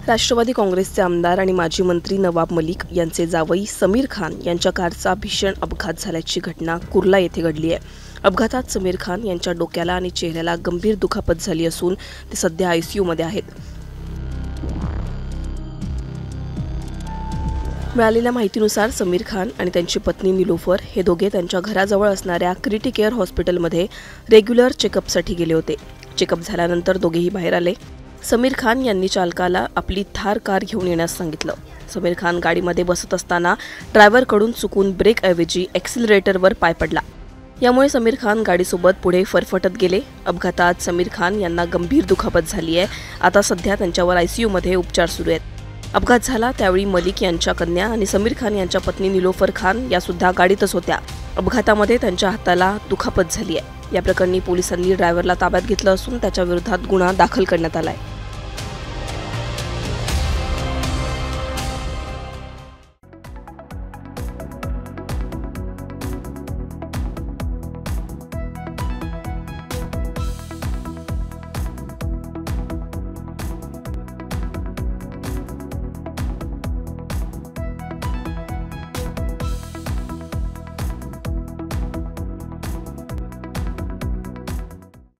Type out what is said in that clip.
राष्ट्रवादी काँग्रेसचे आमदार आणि माजी मंत्री नवाब मलिक यांचे जावई समीर खान यांच्या कारचा भीषण अपघात झाल्याची घटना कुर्ला येथे घडली आहे। अपघातात समीर खान यांच्या डोक्याला आणि चेहऱ्याला गंभीर दुखापत झाली असून ते सध्या आयसीयू मध्ये आहेत। मिळालेल्या माहितीनुसार समीर खान आणि त्यांची पत्नी निलोफर हे दोघे त्यांच्या घराजवळ असणाऱ्या क्रिटिकेअर हॉस्पिटलमध्ये रेग्युलर चेकअपसाठी गेले होते। चेकअप झाल्यानंतर दोघेही बाहेर आले। समीर खान यांनी चालकाला आपली थार कार घेऊन येण्यास सांगितलं। समीर खान गाडीमध्ये बसत असताना ड्रायव्हरकडून चुकून ब्रेकऐवजी ॲक्सिलरेटरवर पाय पडला। यामुळे समीर खान गाडीसोबत पुढे फरफटत गेले। अपघातात समीर खान यांना गंभीर दुखापत झाली आहे। आता सध्या त्यांच्यावर आयसीयूमध्ये उपचार सुरू आहेत। अपघात झाला त्यावेळी मलिक यांच्या कन्या आणि समीर खान यांच्या पत्नी निलोफर खान या सुद्धा गाडीतच होत्या। अपघातामध्ये त्यांच्या हाताला दुखापत झाली आहे। या प्रकरणी पोलिसांनी ड्रायव्हरला ताब्यात घेतलं असून त्याच्या विरोधात गुन्हा दाखल करण्यात आला आहे।